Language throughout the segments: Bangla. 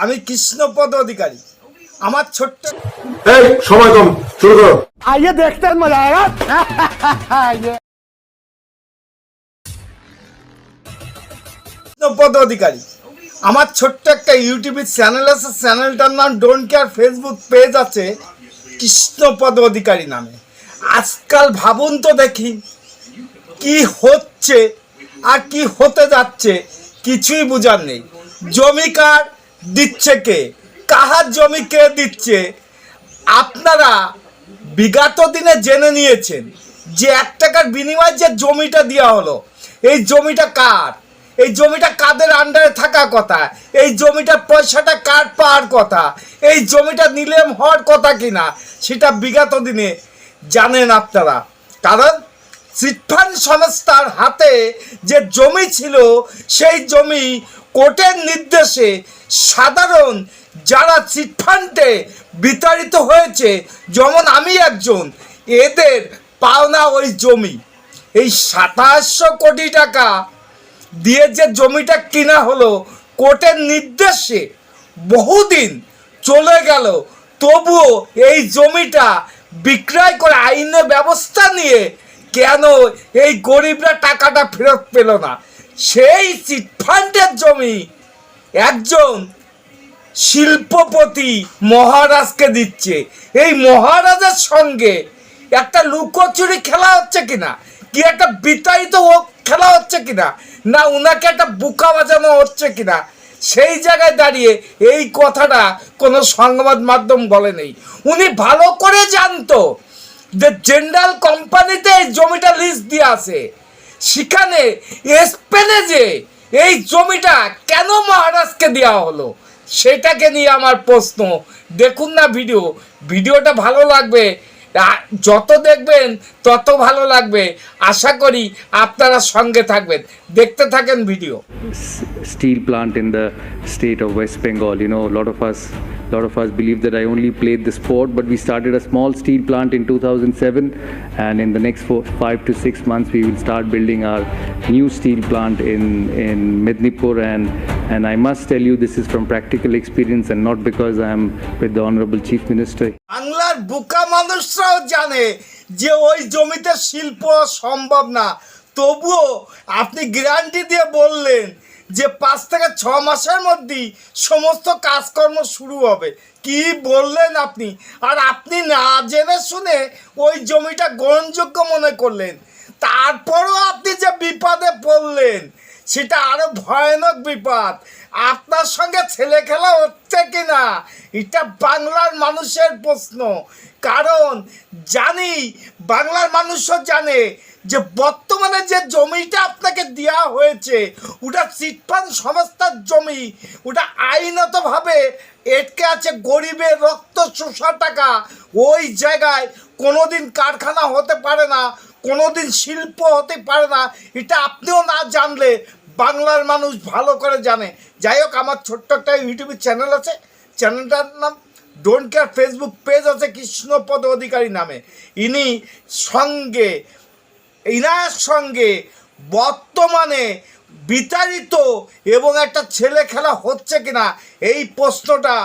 আমি কৃষ্ণপদ অধিকারী। আমার ছোট্ট এই সময় কম, শুরু করো। आइए देखते हैं मजा आएगा। কৃষ্ণপদ অধিকারী, আমার ছোট্ট একটা ইউটিউব চ্যানেল আছে। চ্যানেলটার নাম ডোন্ট কেয়ার। ফেসবুক পেজ আছে কৃষ্ণপদ অধিকারী নামে। আজকাল ভাবুন তো দেখি কি হচ্ছে আর কি হতে যাচ্ছে, কিছুই বোঝার নেই। জমি কার দিচ্ছে কে, কাহার জমি কে দিচ্ছে? আপনারা বিগত দিনে জেনে নিয়েছেন যে 1 টাকার বিনিময়ে যে জমিটা দেওয়া হলো, এই জমিটা কার? এই জমিটা কাদের আন্ডারে থাকা কথা? এই জমিটার পয়সাটা কার পাওয়ার কথা? এই জমিটা নিলাম হওয়ার কথা কিনা সেটা বিগত দিনে জানেন আপনারা। কারণ চিটফান্ড সংস্থার হাতে যে জমি ছিল, সেই জমি কোর্টের নির্দেশে সাধারণ যারা চিটফান্ডে বিতাড়িত হয়েছে, যেমন আমি একজন, এদের পাওনা ওই জমি। এই 2700 কোটি টাকা দিয়ে যে জমিটা কিনা হলো, কোর্টের নির্দেশে বহুদিন চলে গেল, তবুও এই জমিটা বিক্রয় করে আইনের ব্যবস্থা নিয়ে কেন এই গরিবরা টাকাটা ফেরত পেল না? সেই চিটফান্ডের জমি একজন শিল্পপতি মহারাজকে দিচ্ছে। এই মহারাজের সঙ্গে একটা লুকোচুরি খেলা হচ্ছে কিনা, কি একটা বিতাড়িত খেলা হচ্ছে কিনা, না উনাকে একটা বোকা বাজানো হচ্ছে কিনা, সেই জায়গায় দাঁড়িয়ে এই কথাটা কোনো সংবাদ মাধ্যম বলে নেই। উনি ভালো করে জানতো যে জেনারেল কোম্পানিতে এই জমিটা লিস্ট দিয়ে আছে, সেখানে স্পেনে যে এই জমিটা কেন মহারাজকে দেওয়া হলো, সেটাকে নিয়ে আমার প্রশ্ন। দেখুন না ভিডিওটা ভালো লাগবে, যত দেখবেন তত ভালো লাগবে। আশা করি আপনারা সঙ্গে থাকবেন, দেখতে থাকেন video. Steel plant in the state of West Bengal. You know, a lot of us believe that I only played the sport, but we started a small steel plant in 2007, and in the next 5 to 6 months we will start building our new steel plant in Mednipur, and I must tell you this is from practical experience and not because I am with the Honorable Chief Minister. বাংলার বোকা মানুষরাও জানে যে ওই জমিতে শিল্প সম্ভব না, তবুও আপনি গ্যারান্টি দিয়ে বললেন যে 5 থেকে 6 মাসের মধ্যেই সমস্ত কাজকর্ম শুরু হবে। কি বললেন আপনি? আর আপনি না জেনে শুনে ওই জমিটা গ্রহণযোগ্য মনে করলেন। তারপরও আপনি যে বিপদে পড়লেন, সেটা আরো ভয়ানক বিপদ। আপনার সঙ্গে ছেলে খেলা হচ্ছে কিনা, এটা বাংলার মানুষের প্রশ্ন। কারণ জানি, বাংলার মানুষও জানে যে বর্তমানে যে জমিটা আপনাকে দেওয়া হয়েছে, ওটা চিটফান্ড সংস্থার জমি। ওটা আইনতভাবে এটকে আছে গরিবের রক্ত চোষা টাকা। ওই জায়গায় কোনোদিন কারখানা হতে পারে না, কোনোদিন শিল্প হতে পারে না। এটা আপনিও না জানলে বাংলার মানুষ ভালো করে জানে। যাই হোক, আমার ছোট্ট একটা ইউটিউব চ্যানেল আছে, চ্যানেলটার নাম ডোন্ট কেয়ার। ফেসবুক পেজ আছে কৃষ্ণপদ অধিকারী নামে। ইনার সঙ্গে বর্তমানে বিতাড়িত এবং একটা ছেলে খেলা হচ্ছে কিনা, এই প্রশ্নটা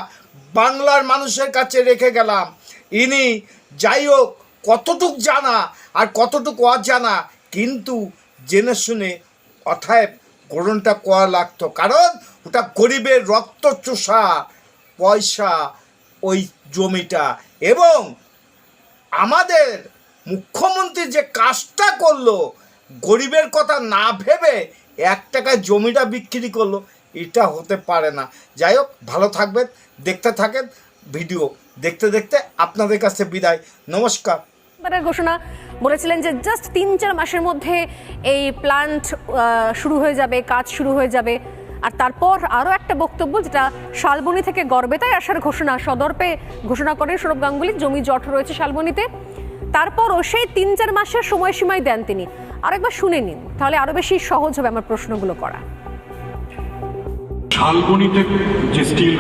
বাংলার মানুষের কাছে রেখে গেলাম। ইনি যাই হোক, কতটুক জানা আর কতটুকু অজানা, কিন্তু জেনে শুনে অথায় গ্রহণটা করা লাগতো। কারণ ওটা গরিবের রক্ত চোষা পয়সা ওই জমিটা। এবং আমাদের মুখ্যমন্ত্রী যে কাজটা করলো, গরিবের কথা না ভেবে 1 টাকায় জমিটা বিক্রি করলো, এটা হতে পারে না। যাই হোক, ভালো থাকবেন, দেখতে থাকেন ভিডিও। দেখতে দেখতে আপনাদের কাছে বিদায়, নমস্কার। ঘোষণা বলেছিলেন যে জাস্ট 3-4 মাসের মধ্যে এই প্ল্যান্ট শুরু হয়ে যাবে, কাজ শুরু হয়ে যাবে। আর তারপর আরও একটা বক্তব্য, যেটা শালবনী থেকে গড়বেতায় আসার ঘোষণা, সদর্পে ঘোষণা করেন সৌরভ গাঙ্গুলি, জমি জট রয়েছে শালবনীতে। তারপরও সেই 3-4 মাসের সময়সীমাই দেন তিনি। আরেকবার শুনে নিন, তাহলে আরও বেশি সহজ হবে আমার প্রশ্নগুলো করা। শালবনীতে যে স্টিল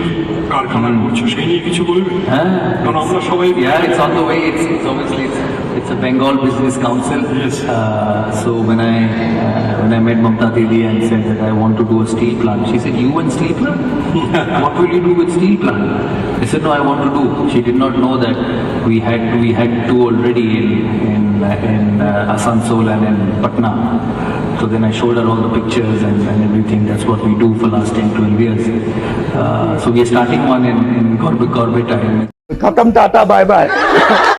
কারখানা করছে সেই নিয়ে কিছু বলবেন? হ্যাঁ, কারণ আমরা সবাই it's on the way. It's obviously it's a Bengal Business Council. So when I met Mamta Didi and said that I want to do a steel plant, she said, "You and steel plant? What will you do with steel plant?" I said, "No, I want to do." She did not know that we had two already in Asansol and in Patna. So then I showed her all the pictures and everything. That's what we do for last 10-12 years. So we are starting one in Corbett. खत्म टाटा बाय बाय